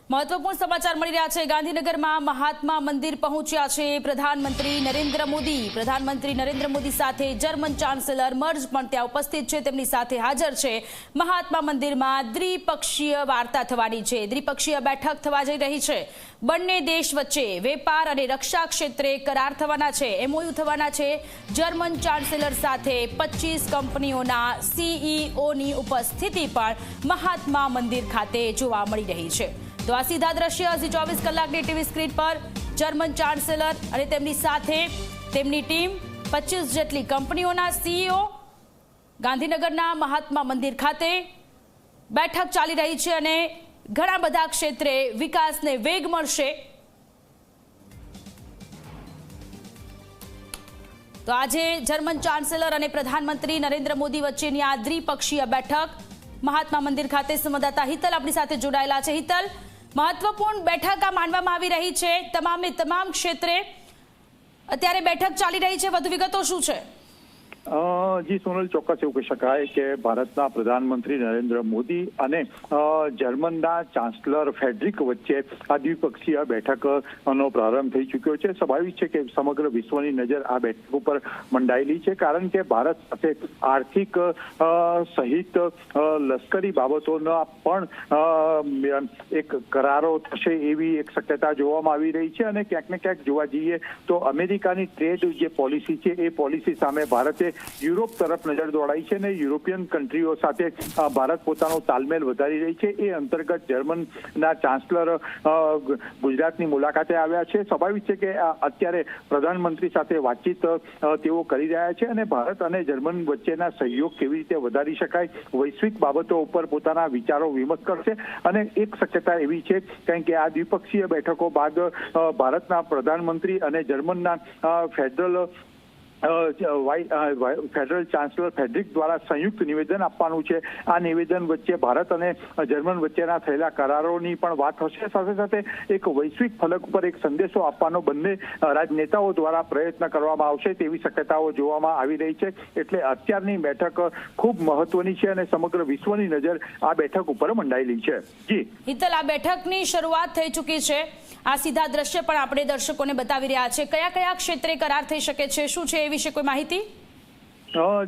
મહત્વપૂર્ણ સમાચાર મળી રહ્યા છે। ગાંધીનગરમાં મહાત્મા મંદિર પહોંચ્યા છે પ્રધાનમંત્રી નરેન્દ્ર મોદી। પ્રધાનમંત્રી નરેન્દ્ર મોદી સાથે જર્મન ચાન્સેલર મર્જ પણ ત્યાં ઉપસ્થિત છે, તેમની સાથે હાજર છે। મહાત્મા મંદિરમાં દ્વિપક્ષીય વાર્તા થવાની છે, દ્વિપક્ષીય બેઠક થવા જઈ રહી છે। બંને દેશ વચ્ચે વેપાર અને રક્ષા ક્ષેત્રે કરાર થવાના છે, એમઓયુ થવાના છે। જર્મન ચાન્સેલર સાથે 25 કંપનીઓના સીઈઓની ઉપસ્થિતિ પણ મહાત્મા મંદિર ખાતે જોવા મળી રહી છે। તો આ સીધા દ્રશ્ય હજી 24 કલાકની ટીવી સ્ક્રીન પર જર્મન ચાન્સેલર અને તેમની સાથે તેમની ટીમ 25 જેટલી કંપનીઓના સીઈઓ ગાંધીનગરના મહાત્મા મંદિર ખાતે બેઠક ચાલી રહી છે અને ઘણા બધા ક્ષેત્રે વિકાસને વેગ મળશે। તો આજે જર્મન ચાન્સેલર અને પ્રધાનમંત્રી નરેન્દ્ર મોદી વચ્ચેની આ દ્વિપક્ષીય બેઠક મહાત્મા મંદિર ખાતે સંવાદદાતા હિતલ આપણી સાથે જોડાયેલા છે। હિતલ, મહત્વપૂર્ણ બેઠક આ માનવામાં આવી રહી છે, તમામે તમામ ક્ષેત્રે અત્યારે બેઠક ચાલી રહી છે, વધુ વિગતો શું છે? જી સોનલ, ચોક્કસ એવું કહી શકાય કે ભારતના પ્રધાનમંત્રી નરેન્દ્ર મોદી અને જર્મનના ચાન્સલર ફેડરિક વચ્ચે આ દ્વિપક્ષીય બેઠકનો પ્રારંભ થઈ ચૂક્યો છે। સ્વાભાવિક છે કે સમગ્ર વિશ્વની નજર આ બેઠક ઉપર મંડાયેલી છે, કારણ કે ભારત સાથે આર્થિક સહિત લશ્કરી બાબતોના પણ એક કરારો થશે એવી એક શક્યતા જોવામાં આવી રહી છે। અને ક્યાંક ને ક્યાંક જોવા જઈએ તો અમેરિકાની ટ્રેડ જે પોલિસી છે એ પોલિસી સામે ભારતે યુરોપ તરફ નજર દોડાઈ છે અને યુરોપિયન કન્ટ્રીઓ સાથે ભારત પોતાનો તાલમેલ વધારી રહી છે। એ અંતર્ગત જર્મનના ચાન્સલર ગુજરાતની મુલાકાતે આવ્યા છે। સ્વાભાવિક છે કે અત્યારે પ્રધાનમંત્રી સાથે વાતચીત તેઓ કરી રહ્યા છે અને ભારત અને જર્મન વચ્ચેના સહયોગ કેવી રીતે વધારી શકાય, વૈશ્વિક બાબતો ઉપર પોતાના વિચારો વિમર્શ કરશે। અને એક શક્યતા એવી છે કારણ કે આ દ્વિપક્ષીય બેઠકો બાદ ભારતના પ્રધાનમંત્રી અને જર્મનના ફેડરલ ચાન્સલર ફેડરિક દ્વારા સંયુક્ત નિવેદન આપવાનું છે। આ નિવેદન વચ્ચે ભારત અને જર્મન વચ્ચેના થયેલા કરારોની પણ વાત હશે, સાથે સાથે એક વૈશ્વિક ફલક પર એક સંદેશો આપવાનો બંને રાજનેતાઓ દ્વારા પ્રયત્ન કરવામાં આવશે તેવી શક્યતાઓ જોવામાં આવી રહી છે। એટલે અત્યારની બેઠક ખૂબ મહત્વની છે અને સમગ્ર વિશ્વની નજર આ બેઠક ઉપર મંડાયેલી છે। જી હિતલ, આ બેઠકની શરૂઆત થઈ ચૂકી છે, આ સીધા દ્રશ્ય પણ આપણે દર્શકોને બતાવી રહ્યા છે। કયા કયા ક્ષેત્રે કરાર થઈ શકે છે, શું છે એ વિશે કોઈ માહિતી?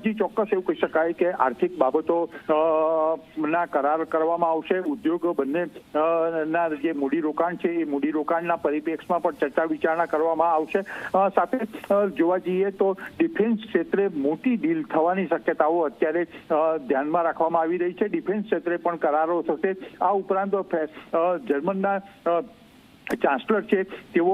જી ચોક્કસ એવું કહી શકાય કે આર્થિક બાબતો ના કરાર કરવામાં આવશે। ઉદ્યોગ બંને ના જે મૂડીરોકાણ છે એ મૂડીરોકાણના પરિપ્રેક્ષમાં પણ ચર્ચા વિચારણા કરવામાં આવશે। સાથે જોવા જઈએ તો ડિફેન્સ ક્ષેત્રે મોટી ડીલ થવાની શક્યતાઓ અત્યારે ધ્યાનમાં રાખવામાં આવી રહી છે। ડિફેન્સ ક્ષેત્રે પણ કરારો થશે। આ ઉપરાંત જર્મનના ચાન્સલર છે તેઓ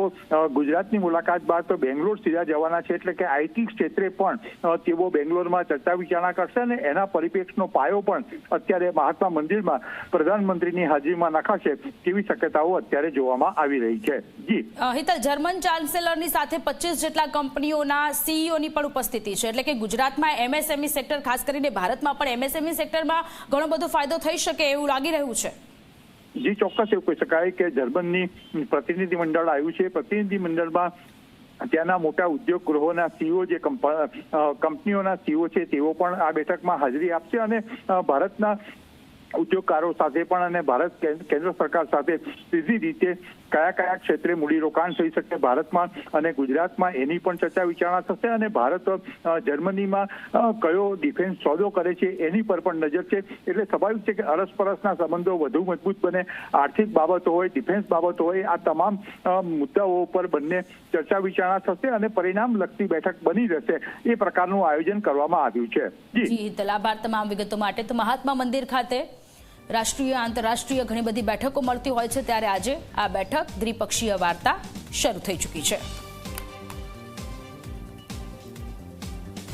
ગુજરાતની મુલાકાત બાદ તો બેંગ્લોર સીધા જવાના છે, એટલે કે આઈટી ક્ષેત્રે પણ તેઓ બેંગ્લોરમાં ચર્ચા વિચારણા કરશે અને એના પરિપ્રેક્ષનો પાયો પણ અત્યારે મહાત્મા મંદિરમાં પ્રધાનમંત્રીની હાજરીમાં નખાશે તેવી શક્યતાઓ અત્યારે જોવામાં આવી રહી છે। જી હિતલ, જર્મન ચાન્સેલરની સાથે 25 જેટલા કંપનીઓના સીઈઓની પણ ઉપસ્થિતિ છે, એટલે કે ગુજરાતમાં એમએસએમઈ સેક્ટર, ખાસ કરીને ભારતમાં પણ એમએસએમઈ સેક્ટરમાં ઘણો બધો ફાયદો થઈ શકે એવું લાગી રહ્યું છે। જી ચોક્કસ એવું કહી શકાય કે જર્મનની પ્રતિનિધિ મંડળ આવ્યું છે। પ્રતિનિધિ મંડળમાં ત્યાંના મોટા ઉદ્યોગ ગૃહોના સીઈઓ, જે કંપનીઓના સીઈઓ છે તેઓ પણ આ બેઠકમાં હાજરી આપશે અને ભારતના ઉદ્યોગકારો સાથે પણ અને ભારત કેન્દ્ર સરકાર સાથે સીધી રીતે કયા કયા ક્ષેત્રે મૂડીરોકાણ થઈ શકે ભારતમાં અને ગુજરાતમાં એની પણ ચર્ચા વિચારણા થશે અને ભારત જર્મનીમાં કયો ડિફેન્સ સોદો કરે છે એની પર પણ નજર છે। એટલે સ્વાભાવિક છે કે અરસપરસના સંબંધો વધુ મજબૂત બને। આર્થિક બાબતો હોય, ડિફેન્સ બાબતો હોય, આ તમામ મુદ્દાઓ પર બંને ચર્ચા વિચારણા થશે અને પરિણામલક્ષી બેઠક બની રહેશે એ પ્રકારનું આયોજન કરવામાં આવ્યું છે। જી આભાર તમામ વિગતો માટે। તો મહાત્મા મંદિર ખાતે રાષ્ટ્રીય આંતરરાષ્ટ્રીય ઘણી બધી બેઠકો મળતી હોય છે, ત્યારે આજે આ બેઠક દ્વિપક્ષીય વાર્તા શરૂ થઈ ચૂકી છે।